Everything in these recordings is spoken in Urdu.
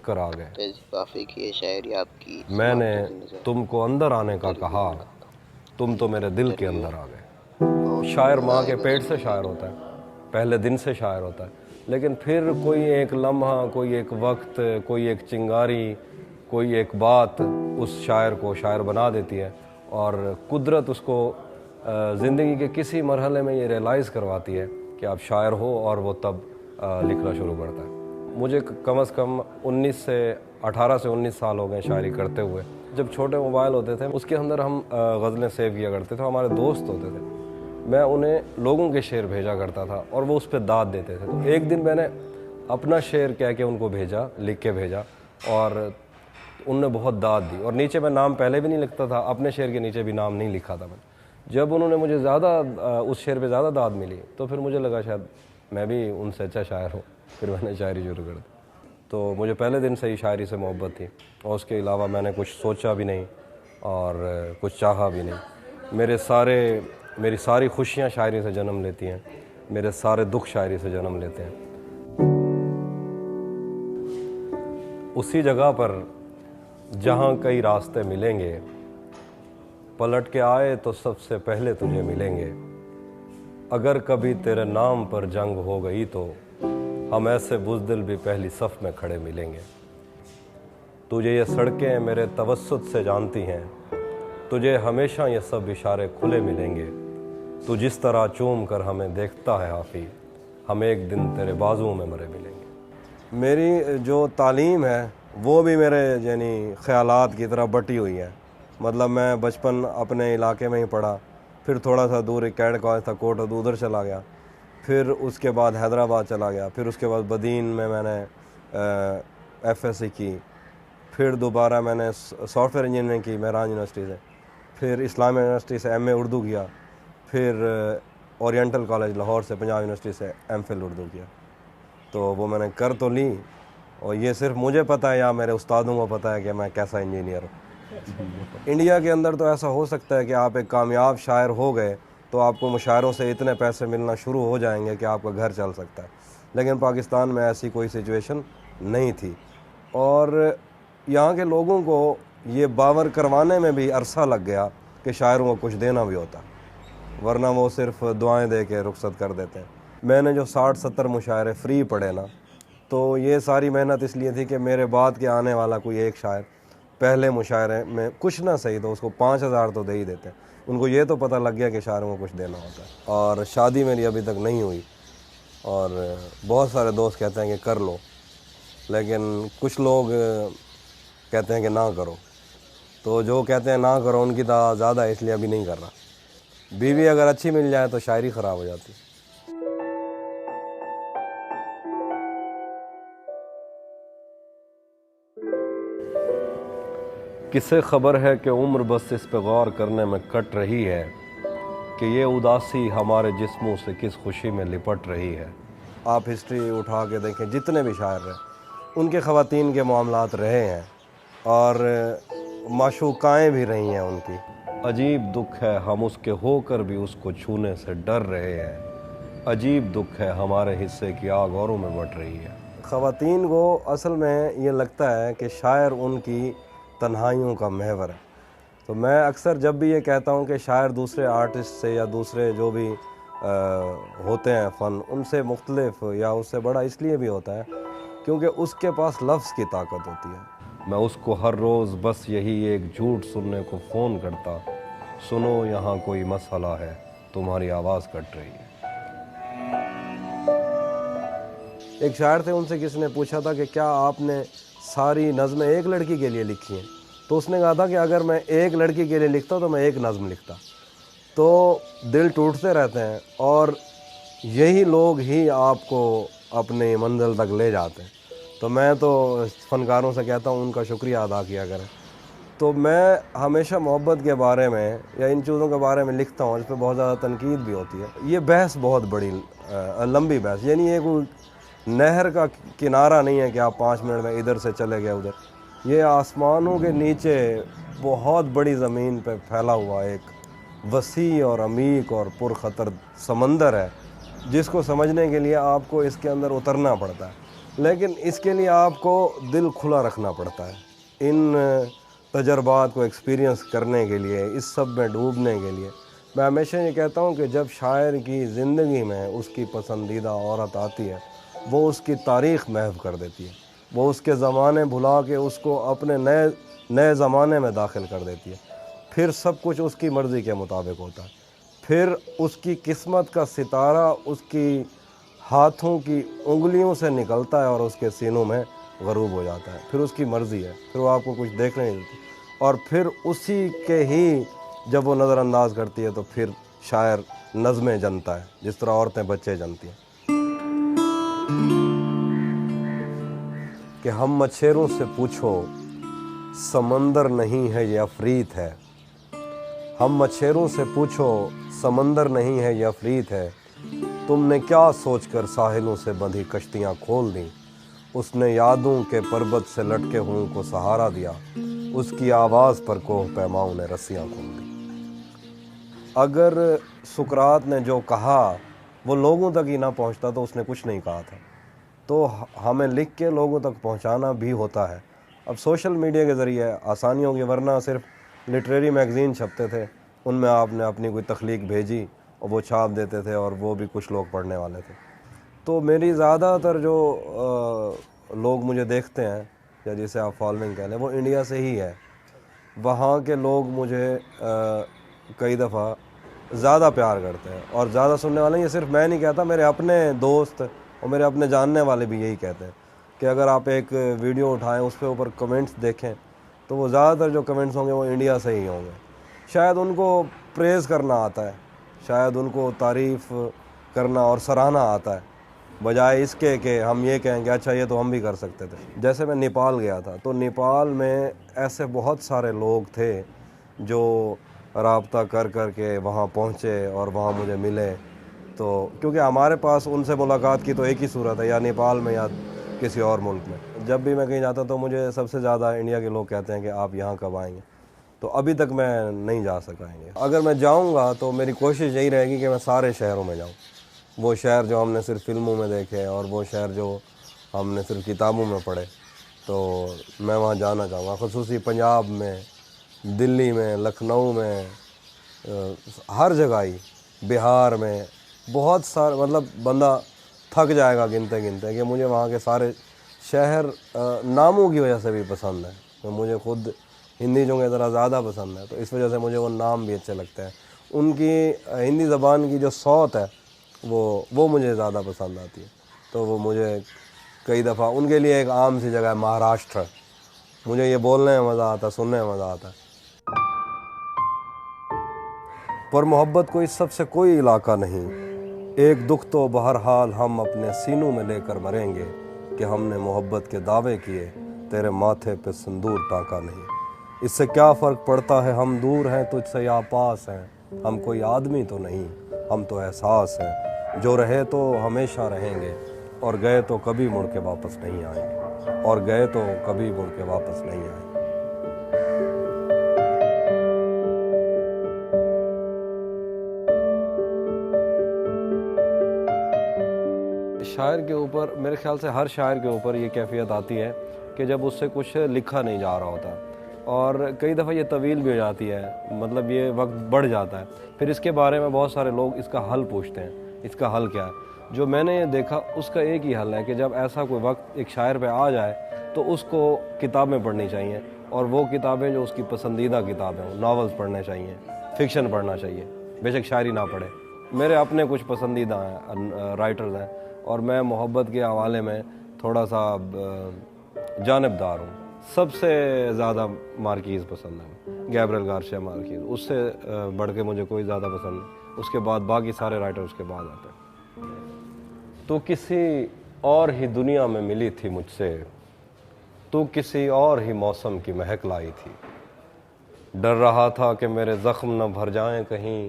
کر آ گئے، کافی کی شاعری آپ کی میں نے تم کو اندر آنے کا کہا، تم تو میرے دل کے اندر آ گئے۔ شاعر ماں کے پیٹ سے شاعر ہوتا ہے، پہلے دن سے شاعر ہوتا ہے، لیکن پھر کوئی ایک لمحہ، کوئی ایک وقت، کوئی ایک چنگاری، کوئی ایک بات اس شاعر کو شاعر بنا دیتی ہے، اور قدرت اس کو زندگی کے کسی مرحلے میں یہ ریئلائز کرواتی ہے کہ آپ شاعر ہو، اور وہ تب لکھنا شروع کرتا ہے۔ مجھے کم از کم 18 سے 19 سال ہو گئے شاعری کرتے ہوئے۔ جب چھوٹے موبائل ہوتے تھے اس کے اندر ہم غزلیں سیو کیا کرتے تھے، ہمارے دوست ہوتے تھے، میں انہیں لوگوں کے شعر بھیجا کرتا تھا اور وہ اس پہ داد دیتے تھے۔ تو ایک دن میں نے اپنا شعر کہہ کے ان کو بھیجا، لکھ کے بھیجا، اور ان نے بہت داد دی، اور نیچے میں نام پہلے بھی نہیں لکھتا تھا، اپنے شعر کے نیچے بھی نام نہیں لکھا تھا میں۔ جب انہوں نے مجھے زیادہ اس شعر پہ زیادہ داد ملی تو پھر مجھے لگا شاید میں بھی ان سے اچھا شاعر ہوں، پھر میں نے شاعری شروع کر دی۔ تو مجھے پہلے دن سے ہی شاعری سے محبت تھی، اور اس کے علاوہ میں نے کچھ سوچا بھی نہیں اور کچھ چاہا بھی نہیں۔ میری ساری خوشیاں شاعری سے جنم لیتی ہیں، میرے سارے دکھ شاعری سے جنم لیتے ہیں۔ اسی جگہ پر جہاں کئی راستے ملیں گے، پلٹ کے آئے تو سب سے پہلے تجھے ملیں گے۔ اگر کبھی تیرے نام پر جنگ ہو گئی تو ہم ایسے بزدل بھی پہلی صف میں کھڑے ملیں گے۔ تجھے یہ سڑکیں میرے توسط سے جانتی ہیں، تجھے ہمیشہ یہ سب اشارے کھلے ملیں گے۔ تو جس طرح چوم کر ہمیں دیکھتا ہے حافظ، ہم ایک دن تیرے بازوؤں میں مرے ملیں گے۔ میری جو تعلیم ہے وہ بھی میرے خیالات کی طرح بٹی ہوئی ہے۔ مطلب میں بچپن اپنے علاقے میں ہی پڑھا، پھر تھوڑا سا دور ایک کیڈ کالج تھا کوٹ، ادھر چلا گیا، پھر اس کے بعد حیدرآباد چلا گیا، پھر اس کے بعد بدین میں نے ایف ایس سی کی، پھر دوبارہ میں نے سافٹ ویئر انجینئرنگ کی مہران یونیورسٹی سے، پھر اسلامیہ یونیورسٹی سے ایم اے اردو کیا، پھر اورینٹل کالج لاہور سے پنجاب یونیورسٹی سے ایم فل اردو کیا۔ تو وہ میں نے کر تو لی، اور یہ صرف مجھے پتہ ہے یا میرے استادوں کو پتہ ہے کہ میں کیسا انجینئر ہوں۔ انڈیا کے اندر تو ایسا ہو سکتا ہے کہ آپ ایک کامیاب شاعر ہو گئے تو آپ کو مشاعروں سے اتنے پیسے ملنا شروع ہو جائیں گے کہ آپ کا گھر چل سکتا ہے، لیکن پاکستان میں ایسی کوئی سچویشن نہیں تھی، اور یہاں کے لوگوں کو یہ باور کروانے میں بھی عرصہ لگ گیا کہ شاعروں کو کچھ دینا بھی ہوتا، ورنہ وہ صرف دعائیں دے کے رخصت کر دیتے ہیں۔ میں نے جو 60-70 مشاعرے فری پڑھے نا، تو یہ ساری محنت اس لیے تھی کہ میرے بعد کے آنے والا کوئی ایک شاعر پہلے مشاعرے میں کچھ نہ صحیح تو اس کو 5000 تو دے ہی دیتے ہیں۔ ان کو یہ تو پتہ لگ گیا کہ شاعروں کو کچھ دینا ہوتا ہے۔ اور شادی میری ابھی تک نہیں ہوئی، اور بہت سارے دوست کہتے ہیں کہ کر لو، لیکن کچھ لوگ کہتے ہیں کہ نہ کرو، تو جو کہتے ہیں نہ کرو ان کی تعداد زیادہ ہے، اس لیے ابھی نہیں کر رہا۔ بیوی اگر اچھی مل جائے تو شاعری خراب ہو جاتی۔ کسے خبر ہے کہ عمر بس اس پہ غور کرنے میں کٹ رہی ہے کہ یہ اداسی ہمارے جسموں سے کس خوشی میں لپٹ رہی ہے۔ آپ ہسٹری اٹھا کے دیکھیں، جتنے بھی شاعر رہے ان کے خواتین کے معاملات رہے ہیں، اور معشوقائیں بھی رہی ہیں ان کی۔ عجیب دکھ ہے ہم اس کے ہو کر بھی اس کو چھونے سے ڈر رہے ہیں، عجیب دکھ ہے ہمارے حصے کی آگ اوروں میں بٹ رہی ہے۔ خواتین کو اصل میں یہ لگتا ہے کہ شاعر ان کی تنہائیوں کا محور ہے، تو میں اکثر جب بھی یہ کہتا ہوں کہ شاعر دوسرے آرٹسٹ سے یا دوسرے جو بھی ہوتے ہیں فن ان سے مختلف یا اس سے بڑا اس لیے بھی ہوتا ہے کیونکہ اس کے پاس لفظ کی طاقت ہوتی ہے۔ میں اس کو ہر روز بس یہی ایک جھوٹ سننے کو فون کرتا، سنو یہاں کوئی مسئلہ ہے، تمہاری آواز کٹ رہی ہے۔ ایک شاعر تھے، ان سے کسی نے پوچھا تھا کہ کیا آپ نے ساری نظمیں ایک لڑکی کے لیے لکھی ہیں؟ تو اس نے کہا تھا کہ اگر میں ایک لڑکی کے لیے لکھتا تو میں ایک نظم لکھتا۔ تو دل ٹوٹتے رہتے ہیں، اور یہی لوگ ہی آپ کو اپنی منزل تک لے جاتے ہیں۔ تو میں تو فنکاروں سے کہتا ہوں ان کا شکریہ ادا کیا کریں۔ تو میں ہمیشہ محبت کے بارے میں یا ان چیزوں کے بارے میں لکھتا ہوں، اس پہ بہت زیادہ تنقید بھی ہوتی ہے۔ یہ بحث بہت بڑی لمبی بحث، یعنی یہ کوئی نہر کا کنارہ نہیں ہے کہ آپ 5 منٹ میں ادھر سے چلے گئے ادھر۔ یہ آسمانوں کے نیچے بہت بڑی زمین پہ پھیلا ہوا ایک وسیع اور عمیق اور پرخطر سمندر ہے، جس کو سمجھنے کے لیے آپ کو اس کے اندر اترنا پڑتا ہے۔ لیکن اس کے لیے آپ کو دل کھلا رکھنا پڑتا ہے، ان تجربات کو ایکسپیرینس کرنے کے لیے، اس سب میں ڈوبنے کے لیے۔ میں ہمیشہ یہ کہتا ہوں کہ جب شاعر کی زندگی میں اس کی پسندیدہ عورت آتی ہے، وہ اس کی تاریخ محو کر دیتی ہے، وہ اس کے زمانے بھلا کے اس کو اپنے نئے زمانے میں داخل کر دیتی ہے۔ پھر سب کچھ اس کی مرضی کے مطابق ہوتا ہے، پھر اس کی قسمت کا ستارہ اس کی ہاتھوں کی انگلیوں سے نکلتا ہے اور اس کے سینوں میں غروب ہو جاتا ہے، پھر اس کی مرضی ہے، پھر وہ آپ کو کچھ دیکھنے نہیں دیتی، اور پھر اسی کے ہی جب وہ نظر انداز کرتی ہے تو پھر شاعر نظمیں جنتا ہے، جس طرح عورتیں بچے جنتی ہیں۔ کہ ہم مچھیروں سے پوچھو سمندر نہیں ہے یہ عفریت ہے، ہم مچھیروں سے پوچھو سمندر نہیں ہے یہ عفریت ہے، تم نے کیا سوچ کر ساحلوں سے بندھی کشتیاں کھول دیں، اس نے یادوں کے پربت سے لٹکے ہوں کو سہارا دیا، اس کی آواز پر کوہ پیماؤں نے رسیاں کھول دی۔ اگر سقراط نے جو کہا وہ لوگوں تک ہی نہ پہنچتا تو اس نے کچھ نہیں کہا تھا، تو ہمیں لکھ کے لوگوں تک پہنچانا بھی ہوتا ہے۔ اب سوشل میڈیا کے ذریعے آسانی ہوگی، ورنہ صرف لٹریری میگزین چھپتے تھے، ان میں آپ نے اپنی کوئی تخلیق بھیجی اور وہ چھاپ دیتے تھے اور وہ بھی کچھ لوگ پڑھنے والے تھے۔ تو میری زیادہ تر جو لوگ مجھے دیکھتے ہیں یا جسے آپ فالوئنگ کہہ لیں، وہ انڈیا سے ہی ہے۔ وہاں کے لوگ مجھے کئی دفعہ زیادہ پیار کرتے ہیں اور زیادہ سننے والے ہیں۔ یہ صرف میں نہیں کہتا، میرے اپنے دوست اور میرے اپنے جاننے والے بھی یہی کہتے ہیں کہ اگر آپ ایک ویڈیو اٹھائیں، اس پہ اوپر کمنٹس دیکھیں تو وہ زیادہ تر جو کمنٹس ہوں گے وہ انڈیا سے ہی ہوں گے۔ شاید ان کو پریز کرنا آتا ہے، شاید ان کو تعریف کرنا اور سراہنا آتا ہے، بجائے اس کے کہ ہم یہ کہیں کہ اچھا یہ تو ہم بھی کر سکتے تھے۔ جیسے میں نیپال گیا تھا تو نیپال میں ایسے بہت سارے لوگ تھے جو رابطہ کر کے وہاں پہنچے اور وہاں مجھے ملے، تو کیونکہ ہمارے پاس ان سے ملاقات کی تو ایک ہی صورت ہے، یا نیپال میں یا کسی اور ملک میں۔ جب بھی میں کہیں جاتا تو مجھے سب سے زیادہ انڈیا کے لوگ کہتے ہیں کہ آپ یہاں کب آئیں گے، تو ابھی تک میں نہیں جا سکا انڈیا۔ اگر میں جاؤں گا تو میری کوشش یہی رہے گی کہ میں سارے شہروں میں جاؤں، وہ شہر جو ہم نے صرف فلموں میں دیکھے اور وہ شہر جو ہم نے صرف کتابوں میں پڑھے، تو میں وہاں جانا چاہوں گا، خصوصی پنجاب میں، دلی میں، لکھنؤ میں، ہر جگہ ہی، بہار میں، بہت سارے، مطلب بندہ تھک جائے گا گنتے گنتے کہ مجھے وہاں کے سارے شہر ناموں کی وجہ سے بھی پسند ہیں۔ مجھے خود ہندی جو کہ ذرا زیادہ پسند ہے، تو اس وجہ سے مجھے وہ نام بھی اچھے لگتے ہیں۔ ان کی ہندی زبان کی جو صوت ہے وہ مجھے زیادہ پسند آتی ہے، تو وہ مجھے کئی دفعہ ان کے لیے ایک عام سی جگہ ہے مہاراشٹر، مجھے یہ بولنے میں مزہ آتا ہے، سننے میں مزہ آتا ہے۔ پر محبت کو اس سب سے کوئی علاقہ نہیں، ایک دکھ تو بہرحال ہم اپنے سینوں میں لے کر مریں گے، کہ ہم نے محبت کے دعوے کیے تیرے ماتھے پہ سندور ٹانکا نہیں۔ اس سے کیا فرق پڑتا ہے ہم دور ہیں تجھ سے یا پاس ہیں، ہم کوئی آدمی تو نہیں، ہم تو احساس ہیں، جو رہے تو ہمیشہ رہیں گے، اور گئے تو کبھی مڑ کے واپس نہیں آئیں گے، اور گئے تو کبھی مڑ کے واپس نہیں آئیں گے۔ شاعر کے اوپر، میرے خیال سے ہر شاعر کے اوپر یہ کیفیت آتی ہے کہ جب اس سے کچھ لکھا نہیں جا رہا ہوتا، اور کئی دفعہ یہ طویل بھی ہو جاتی ہے، مطلب یہ وقت بڑھ جاتا ہے، پھر اس کے بارے میں بہت سارے لوگ اس کا حل پوچھتے ہیں، اس کا حل کیا ہے؟ جو میں نے یہ دیکھا اس کا ایک ہی حل ہے کہ جب ایسا کوئی وقت ایک شاعر پہ آ جائے تو اس کو کتابیں پڑھنی چاہیے، اور وہ کتابیں جو اس کی پسندیدہ کتابیں ہوں، ناولز پڑھنے چاہیے، فکشن پڑھنا چاہیے، بے شک شاعری نہ پڑھے۔ میرے اپنے کچھ پسندیدہ ہیں رائٹرز ہیں، اور میں محبت کے حوالے میں تھوڑا سا جانبدار ہوں۔ سب سے زیادہ مارکیز پسند ہے، گیبریل گارسیا مارکیز، اس سے بڑھ کے مجھے کوئی زیادہ پسند نہیں، اس کے بعد باقی سارے رائٹر اس کے بعد آتے ہیں۔ تو کسی اور ہی دنیا میں ملی تھی مجھ سے، تو کسی اور ہی موسم کی مہک لائی تھی، ڈر رہا تھا کہ میرے زخم نہ بھر جائیں کہیں،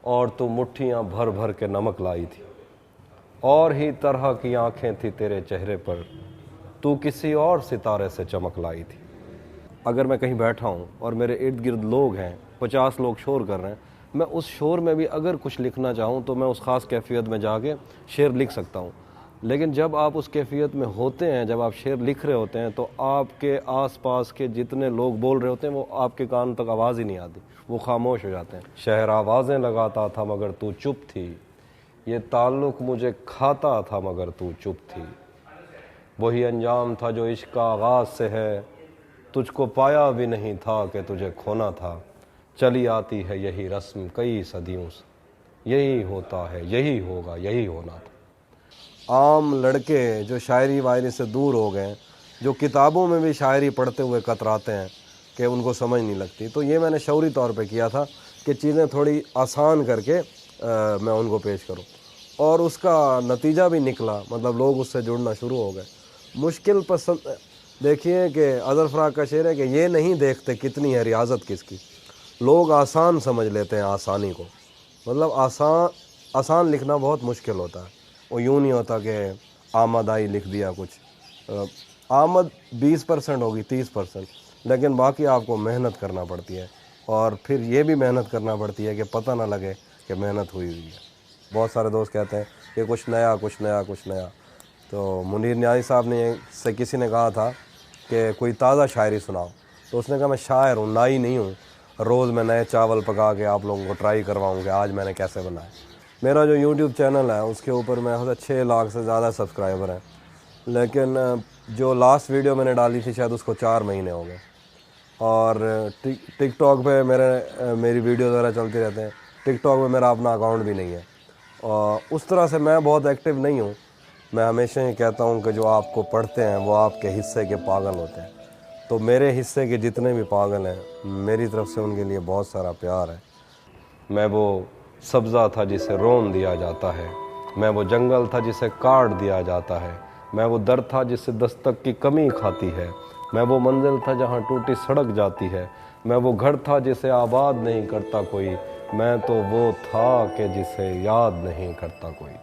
اور تو مٹھیاں بھر بھر کے نمک لائی تھی، اور ہی طرح کی آنکھیں تھی تیرے چہرے پر، تو کسی اور ستارے سے چمک لائی تھی۔ اگر میں کہیں بیٹھا ہوں اور میرے ارد گرد لوگ ہیں، 50 لوگ شور کر رہے ہیں، میں اس شور میں بھی اگر کچھ لکھنا چاہوں تو میں اس خاص کیفیت میں جا کے شعر لکھ سکتا ہوں۔ لیکن جب آپ اس کیفیت میں ہوتے ہیں، جب آپ شعر لکھ رہے ہوتے ہیں، تو آپ کے آس پاس کے جتنے لوگ بول رہے ہوتے ہیں وہ آپ کے کان تک آواز ہی نہیں آتی، وہ خاموش ہو جاتے ہیں۔ شہر آوازیں لگاتا تھا مگر تو چپ تھی، یہ تعلق مجھے کھاتا تھا مگر تو چپ تھی، وہی انجام تھا جو عشق کا آغاز سے ہے، تجھ کو پایا بھی نہیں تھا کہ تجھے کھونا تھا، چلی آتی ہے یہی رسم کئی صدیوں سے، یہی ہوتا ہے یہی ہوگا یہی ہونا تھا۔ عام لڑکے جو شاعری وائری سے دور ہو گئے، جو کتابوں میں بھی شاعری پڑھتے ہوئے کتراتے ہیں کہ ان کو سمجھ نہیں لگتی، تو یہ میں نے شعوری طور پہ کیا تھا کہ چیزیں تھوڑی آسان کر کے میں ان کو پیش کروں، اور اس کا نتیجہ بھی نکلا، مطلب لوگ اس سے جڑنا شروع ہو گئے۔ مشکل پسند دیکھیے کہ اظہر فراق کا شعر ہے کہ یہ نہیں دیکھتے کتنی ہے ریاضت کس کی، لوگ آسان سمجھ لیتے ہیں آسانی کو، مطلب آسان لکھنا بہت مشکل ہوتا ہے، وہ یوں نہیں ہوتا کہ آمد آئی لکھ دیا کچھ، آمد 20% ہوگی 30%، لیکن باقی آپ کو محنت کرنا پڑتی ہے، اور پھر یہ بھی محنت کرنا پڑتی ہے کہ پتہ نہ لگے کہ محنت ہوئی ہے۔ بہت سارے دوست کہتے ہیں کہ کچھ نیا کچھ نیا کچھ نیا، تو منیر نیازی صاحب نے سے کسی نے کہا تھا کہ کوئی تازہ شاعری سناؤ، تو اس نے کہا میں شاعر ہوں، نائی نہیں ہوں، روز میں نئے چاول پکا کے آپ لوگوں کو ٹرائی کرواؤں کہ آج میں نے کیسے بنایا۔ میرا جو یوٹیوب چینل ہے اس کے اوپر میں 6 لاکھ سے زیادہ سبسکرائبر ہیں، لیکن جو لاسٹ ویڈیو میں نے ڈالی تھی شاید اس کو 4 مہینے ہو گئے، اور ٹک ٹاک پہ میری ویڈیو ذرا چلتی رہتے ہیں، ٹک ٹاک پہ میرا اپنا اکاؤنٹ بھی نہیں ہے، اور اس طرح سے میں بہت ایکٹیو نہیں ہوں۔ میں ہمیشہ یہ کہتا ہوں کہ جو آپ کو پڑھتے ہیں وہ آپ کے حصے کے پاگل ہوتے ہیں، تو میرے حصے کے جتنے بھی پاگل ہیں میری طرف سے ان کے لیے بہت سارا پیار ہے۔ میں وہ سبزہ تھا جسے رون دیا جاتا ہے، میں وہ جنگل تھا جسے کاٹ دیا جاتا ہے، میں وہ در تھا جس سے دستک کی کمی کھاتی ہے، میں وہ منزل تھا جہاں ٹوٹی سڑک جاتی ہے، میں وہ گھر تھا جسے آباد نہیں کرتا کوئی، میں تو وہ تھا کہ جسے یاد نہیں کرتا کوئی۔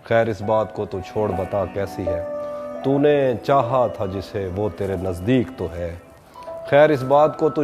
خیر اس بات کو تو چھوڑ بتا کیسی ہے، تو نے چاہا تھا جسے وہ تیرے نزدیک تو ہے، خیر اس بات کو تو